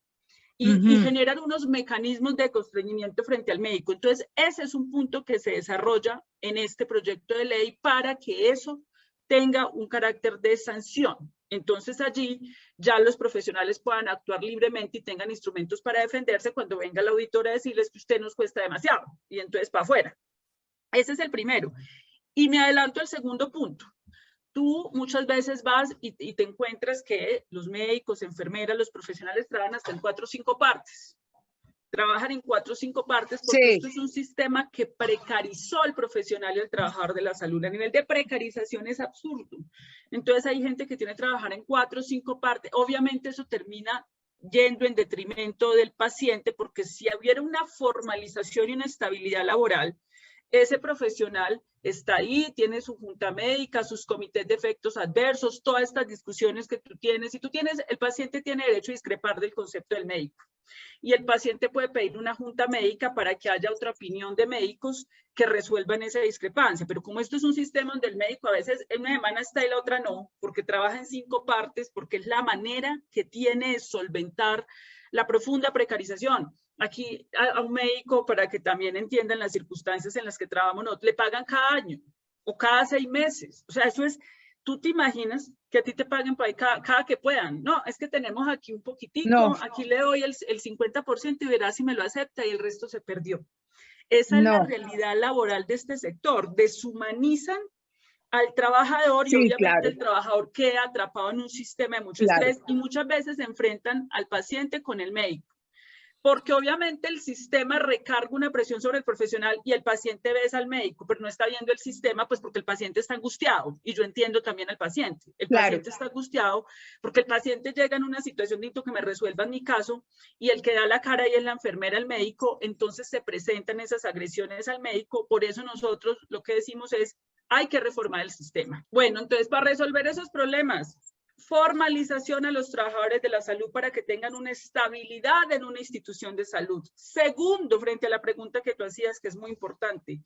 [SPEAKER 2] Y generan unos mecanismos de constreñimiento frente al médico. Entonces, ese es un punto que se desarrolla en este proyecto de ley para que eso tenga un carácter de sanción. Entonces, allí ya los profesionales puedan actuar libremente y tengan instrumentos para defenderse cuando venga la auditora a decirles que usted nos cuesta demasiado. Y entonces, para afuera. Ese es el primero. Y me adelanto al segundo punto. Tú muchas veces vas y te encuentras que los médicos, enfermeras, los profesionales trabajan hasta en 4 o 5 partes. Trabajan en 4 o 5 partes porque esto es un sistema que precarizó al profesional y al trabajador de la salud. A nivel de precarización es absurdo. Entonces hay gente que tiene que trabajar en 4 o 5 partes. Obviamente eso termina yendo en detrimento del paciente porque si hubiera una formalización y una estabilidad laboral, ese profesional está ahí, tiene su junta médica, sus comités de efectos adversos, todas estas discusiones que tú tienes. Y el paciente tiene derecho a discrepar del concepto del médico. Y el paciente puede pedir una junta médica para que haya otra opinión de médicos que resuelvan esa discrepancia. Pero como esto es un sistema donde el médico a veces en una semana está y la otra no, porque trabaja en 5 partes, porque es la manera que tiene de solventar la profunda precarización. Aquí a un médico, para que también entiendan las circunstancias en las que trabajamos, no, le pagan cada año o cada 6 meses. O sea, eso es, tú te imaginas que a ti te paguen para cada que puedan. No, es que tenemos aquí un poquitico,
[SPEAKER 1] No.
[SPEAKER 2] aquí le doy el 50% y verás si me lo acepta y el resto se perdió. Esa
[SPEAKER 1] No.
[SPEAKER 2] es la realidad laboral de este sector. Deshumanizan al trabajador y
[SPEAKER 1] Sí,
[SPEAKER 2] obviamente
[SPEAKER 1] claro.
[SPEAKER 2] el trabajador queda atrapado en un sistema de mucho
[SPEAKER 1] Claro.
[SPEAKER 2] estrés y muchas veces se enfrentan al paciente con el médico. Porque obviamente el sistema recarga una presión sobre el profesional y el paciente ve al médico, pero no está viendo el sistema, pues porque el paciente está angustiado. Y yo entiendo también al paciente. El paciente está angustiado porque el paciente llega en una situación de que me resuelvan mi caso y el que da la cara ahí es la enfermera, el médico, entonces se presentan esas agresiones al médico. Por eso nosotros lo que decimos es, hay que reformar el sistema. Bueno, entonces para resolver esos problemas, formalización a los trabajadores de la salud para que tengan una estabilidad en una institución de salud. Segundo, frente a la pregunta que tú hacías, que es muy importante,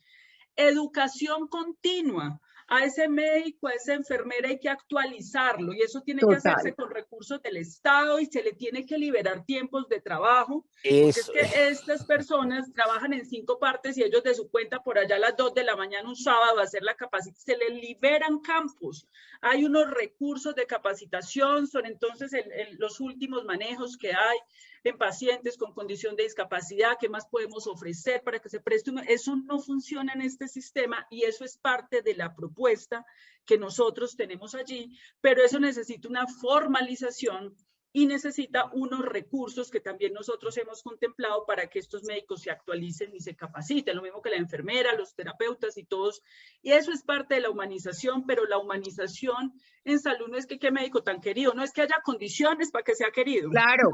[SPEAKER 2] educación continua. A ese médico, a esa enfermera hay que actualizarlo y eso tiene que hacerse con recursos del Estado y se le tiene que liberar tiempos de trabajo. Porque es que estas personas trabajan en 5 partes y ellos de su cuenta por allá a las 2 de la mañana un sábado a hacer la capacitación, se les liberan campos. Hay unos recursos de capacitación, son entonces los últimos manejos que hay en pacientes con condición de discapacidad, qué más podemos ofrecer para que se preste. Eso no funciona en este sistema y eso es parte de la propuesta que nosotros tenemos allí, pero eso necesita una formalización y necesita unos recursos que también nosotros hemos contemplado para que estos médicos se actualicen y se capaciten, lo mismo que la enfermera, los terapeutas y todos. Y eso es parte de la humanización, pero la humanización en salud no es que qué médico tan querido, no es que haya condiciones para que sea querido.
[SPEAKER 1] Claro,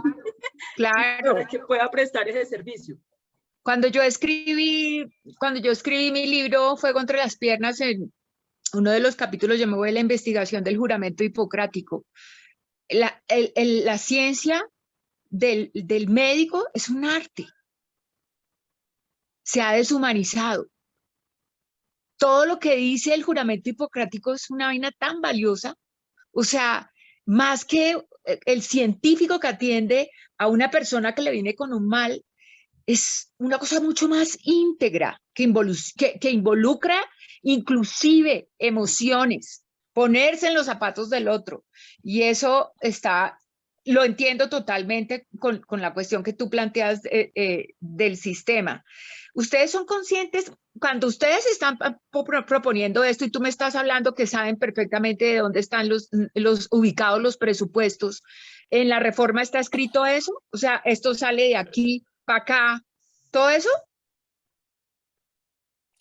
[SPEAKER 1] claro.
[SPEAKER 2] Para que pueda prestar ese servicio.
[SPEAKER 1] Cuando yo escribí mi libro Fuego entre las piernas, en uno de los capítulos yo me voy a la investigación del juramento hipocrático. La ciencia del médico es un arte. Se ha deshumanizado. Todo lo que dice el juramento hipocrático es una vaina tan valiosa. O sea, más que el científico que atiende a una persona que le viene con un mal, es una cosa mucho más íntegra, que involucra inclusive emociones, ponerse en los zapatos del otro. Y eso lo entiendo totalmente con la cuestión que tú planteas del sistema. Ustedes son conscientes, cuando ustedes están proponiendo esto y tú me estás hablando que saben perfectamente de dónde están ubicados los presupuestos, ¿en la reforma está escrito eso? O sea, esto sale de aquí para acá, ¿todo eso?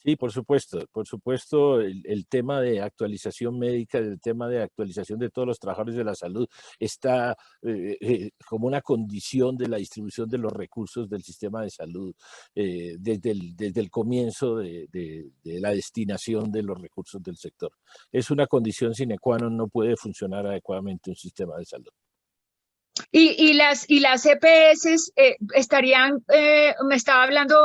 [SPEAKER 3] Sí, por supuesto, el tema de actualización médica, el tema de actualización de todos los trabajadores de la salud está como una condición de la distribución de los recursos del sistema de salud desde el comienzo de la destinación de los recursos del sector. Es una condición sine qua non, no puede funcionar adecuadamente un sistema de salud.
[SPEAKER 1] Y las EPS estarían, me estaba hablando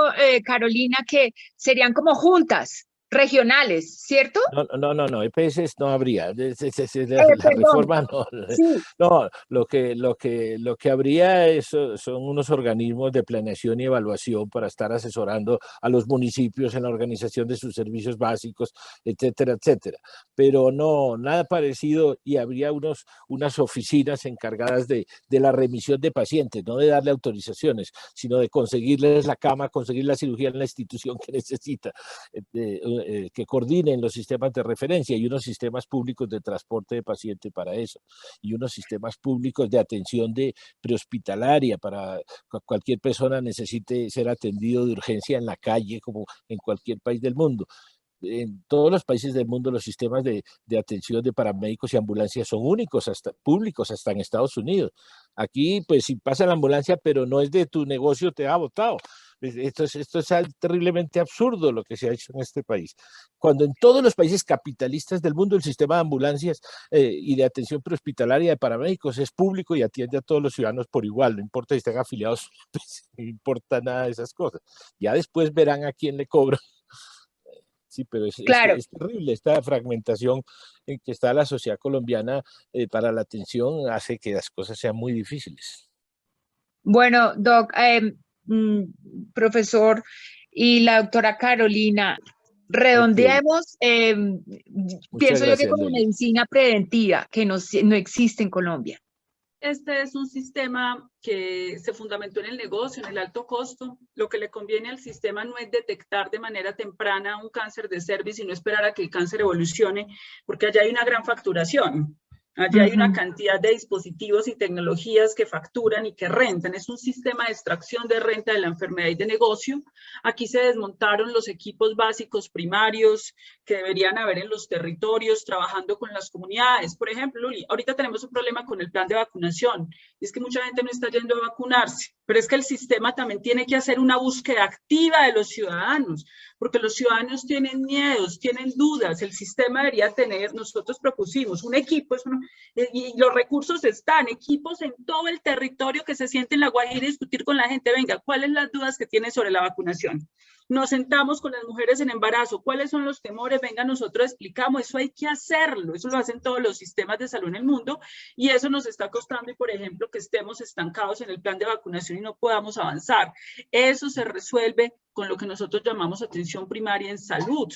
[SPEAKER 1] Carolina, que serían como juntas regionales, ¿cierto?
[SPEAKER 3] No, EPS no habría, la reforma no.
[SPEAKER 1] Sí.
[SPEAKER 3] No, lo que habría son unos organismos de planeación y evaluación para estar asesorando a los municipios en la organización de sus servicios básicos, etcétera, etcétera. Pero no, nada parecido, y habría unas oficinas encargadas de la remisión de pacientes, no de darle autorizaciones, sino de conseguirles la cama, conseguir la cirugía en la institución que necesita, que coordinen los sistemas de referencia y unos sistemas públicos de transporte de paciente para eso, y unos sistemas públicos de atención prehospitalaria para cualquier persona necesite ser atendido de urgencia en la calle, como en cualquier país del mundo. En todos los países del mundo los sistemas de atención de paramédicos y ambulancias son únicos, públicos, hasta en Estados Unidos. Aquí, pues, si pasa la ambulancia, pero no es de tu negocio, te ha botado. Esto es terriblemente absurdo lo que se ha hecho en este país. Cuando en todos los países capitalistas del mundo el sistema de ambulancias y de atención prehospitalaria de paramédicos es público y atiende a todos los ciudadanos por igual, no importa si están afiliados, pues, no importa nada de esas cosas. Ya después verán a quién le cobran. Sí, pero
[SPEAKER 1] Claro.
[SPEAKER 3] es terrible esta fragmentación en que está la sociedad colombiana para la atención, hace que las cosas sean muy difíciles.
[SPEAKER 1] Bueno, Doc, profesor y la doctora Carolina, redondeemos,
[SPEAKER 3] Muchas
[SPEAKER 1] pienso yo que
[SPEAKER 3] gracias,
[SPEAKER 1] como
[SPEAKER 3] Loli.
[SPEAKER 1] medicina preventiva, que no existe en Colombia.
[SPEAKER 2] Este es un sistema que se fundamentó en el negocio, en el alto costo. Lo que le conviene al sistema no es detectar de manera temprana un cáncer de cervix y no esperar a que el cáncer evolucione, porque allá hay una gran facturación. Allí hay una cantidad de dispositivos y tecnologías que facturan y que rentan. Es un sistema de extracción de renta de la enfermedad y de negocio. Aquí se desmontaron los equipos básicos primarios que deberían haber en los territorios, trabajando con las comunidades. Por ejemplo, Luli, ahorita tenemos un problema con el plan de vacunación. Y es que mucha gente no está yendo a vacunarse. Pero es que el sistema también tiene que hacer una búsqueda activa de los ciudadanos, porque los ciudadanos tienen miedos, tienen dudas. El sistema debería tener, nosotros propusimos un equipo, y los recursos están, equipos en todo el territorio que se sienten en La Guajira y discutir con la gente, venga, ¿cuáles son las dudas que tiene sobre la vacunación? Nos sentamos con las mujeres en embarazo, ¿cuáles son los temores? Venga, nosotros explicamos, eso hay que hacerlo, eso lo hacen todos los sistemas de salud en el mundo y eso nos está costando, y por ejemplo, que estemos estancados en el plan de vacunación y no podamos avanzar. Eso se resuelve con lo que nosotros llamamos atención primaria en salud,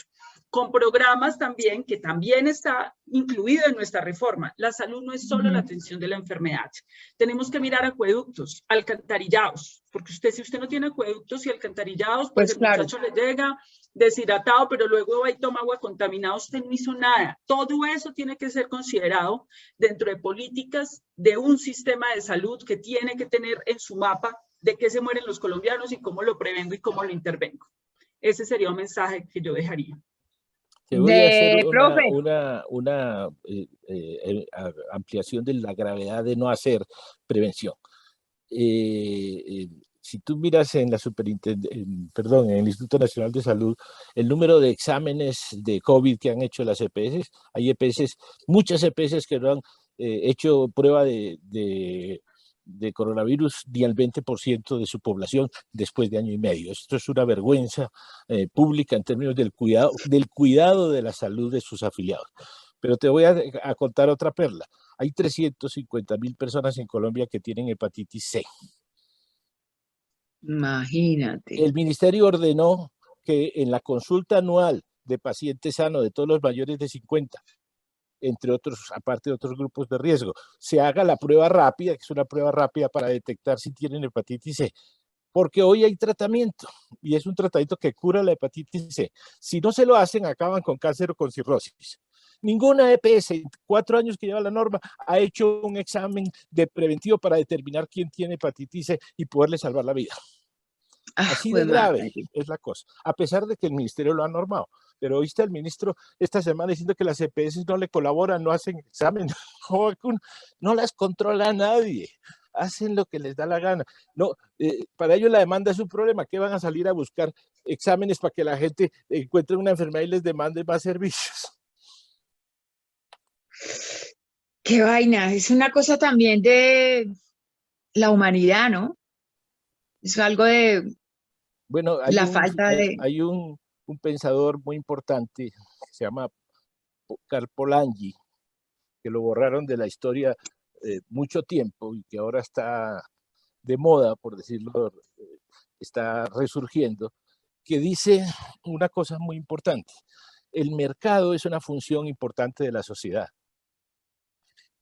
[SPEAKER 2] con programas también, que también está incluido en nuestra reforma. La salud no es solo la atención de la enfermedad. Tenemos que mirar acueductos, alcantarillados, porque si usted no tiene acueductos y alcantarillados, pues el
[SPEAKER 1] claro.
[SPEAKER 2] muchacho le llega deshidratado, pero luego va y toma agua contaminada, usted no hizo nada. Todo eso tiene que ser considerado dentro de políticas de un sistema de salud que tiene que tener en su mapa de qué se mueren los colombianos y cómo lo prevengo y cómo lo intervengo. Ese sería un mensaje que yo dejaría.
[SPEAKER 3] Te voy a hacer
[SPEAKER 1] Profe.
[SPEAKER 3] una ampliación de la gravedad de no hacer prevención. Si tú miras en en el Instituto Nacional de Salud, el número de exámenes de COVID que han hecho las EPS, hay EPS, muchas EPS que no han hecho prueba de coronavirus ni al 20% de su población después de año y medio. Esto es una vergüenza pública en términos del cuidado de la salud de sus afiliados. Pero te voy a contar otra perla. Hay 350,000 personas en Colombia que tienen hepatitis C.
[SPEAKER 1] Imagínate.
[SPEAKER 3] El ministerio ordenó que en la consulta anual de pacientes sanos de todos los mayores de 50, entre otros, aparte de otros grupos de riesgo, se haga la prueba rápida, que es una prueba rápida para detectar si tienen hepatitis C, porque hoy hay tratamiento, y es un tratamiento que cura la hepatitis C. Si no se lo hacen, acaban con cáncer o con cirrosis. Ninguna EPS, en 4 años que lleva la norma, ha hecho un examen de preventivo para determinar quién tiene hepatitis C y poderle salvar la vida. Así de grave es la cosa, a pesar de que el ministerio lo ha normado. Pero oíste al ministro esta semana diciendo que las EPS no le colaboran, no hacen examen, no las controla nadie, hacen lo que les da la gana. No, para ellos la demanda es un problema, que van a salir a buscar exámenes para que la gente encuentre una enfermedad y les demande más servicios.
[SPEAKER 1] Qué vaina, es una cosa también de la humanidad, ¿no? Es algo de
[SPEAKER 3] bueno, hay un pensador muy importante que se llama Karl Polanyi, que lo borraron de la historia mucho tiempo y que ahora está de moda, por decirlo, está resurgiendo, que dice una cosa muy importante. El mercado es una función importante de la sociedad.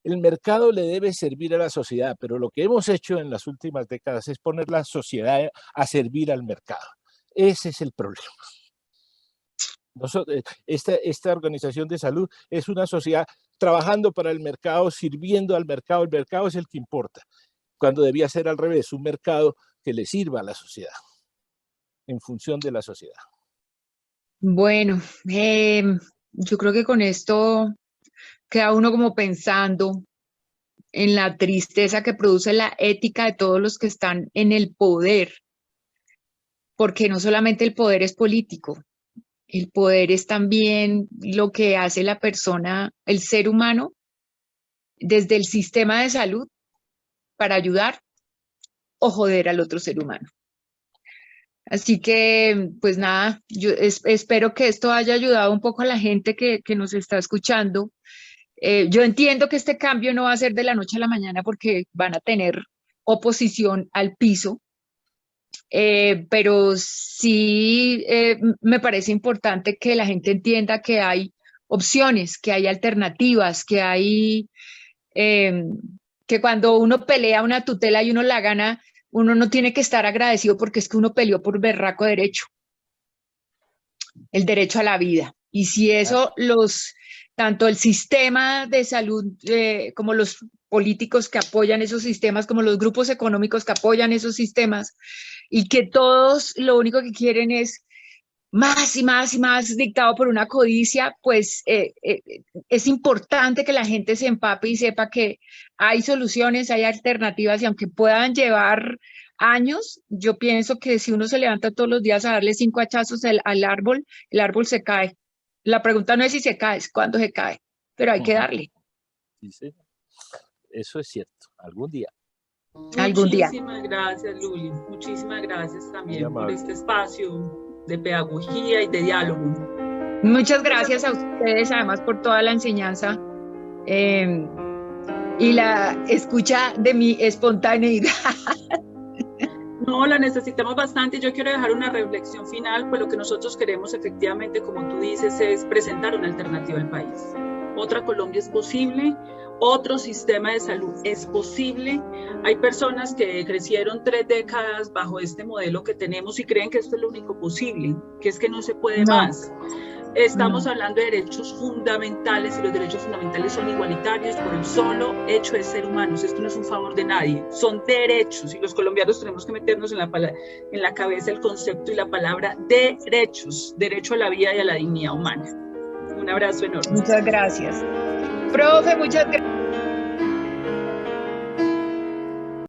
[SPEAKER 3] El mercado le debe servir a la sociedad, pero lo que hemos hecho en las últimas décadas es poner la sociedad a servir al mercado. Ese es el problema. Esta organización de salud es una sociedad trabajando para el mercado, sirviendo al mercado. El mercado es el que importa, cuando debía ser al revés, un mercado que le sirva a la sociedad, en función de la sociedad.
[SPEAKER 1] Bueno, yo creo que con esto queda uno como pensando en la tristeza que produce la ética de todos los que están en el poder porque no solamente el poder es político, el poder es también lo que hace la persona, el ser humano, desde el sistema de salud para ayudar o joder al otro ser humano. Así que, pues nada, yo espero que esto haya ayudado un poco a la gente que nos está escuchando. Yo entiendo que este cambio no va a ser de la noche a la mañana porque van a tener oposición al piso, pero sí me parece importante que la gente entienda que hay opciones, que hay alternativas, que cuando uno pelea una tutela y uno la gana, uno no tiene que estar agradecido porque es que uno peleó por berraco derecho, el derecho a la vida. Y si eso tanto el sistema de salud como los políticos que apoyan esos sistemas, como los grupos económicos que apoyan esos sistemas, y que todos lo único que quieren es más y más y más dictado por una codicia, pues es importante que la gente se empape y sepa que hay soluciones, hay alternativas, y aunque puedan llevar años, yo pienso que si uno se levanta todos los días a darle 5 hachazos al árbol, el árbol se cae. La pregunta no es si se cae, es cuándo se cae, pero hay que darle.
[SPEAKER 3] Sí, sí. Eso es cierto, algún día.
[SPEAKER 1] Algún día.
[SPEAKER 2] Muchísimas gracias, Luli. Muchísimas gracias también por este espacio de pedagogía y de diálogo.
[SPEAKER 1] Muchas gracias a ustedes, además, por toda la enseñanza y la escucha de mi espontaneidad.
[SPEAKER 2] No, la necesitamos bastante. Yo quiero dejar una reflexión final, pues lo que nosotros queremos efectivamente, como tú dices, es presentar una alternativa al país. Otra Colombia es posible, otro sistema de salud es posible. Hay personas que crecieron 3 décadas bajo este modelo que tenemos y creen que esto es lo único posible, que es que no se puede más. Estamos hablando de derechos fundamentales y los derechos fundamentales son igualitarios por el solo hecho de ser humanos. Esto no es un favor de nadie, son derechos y los colombianos tenemos que meternos en la cabeza el concepto y la palabra derechos, derecho a la vida y a la dignidad humana. Un abrazo enorme.
[SPEAKER 1] Muchas gracias. Profe, muchas gracias.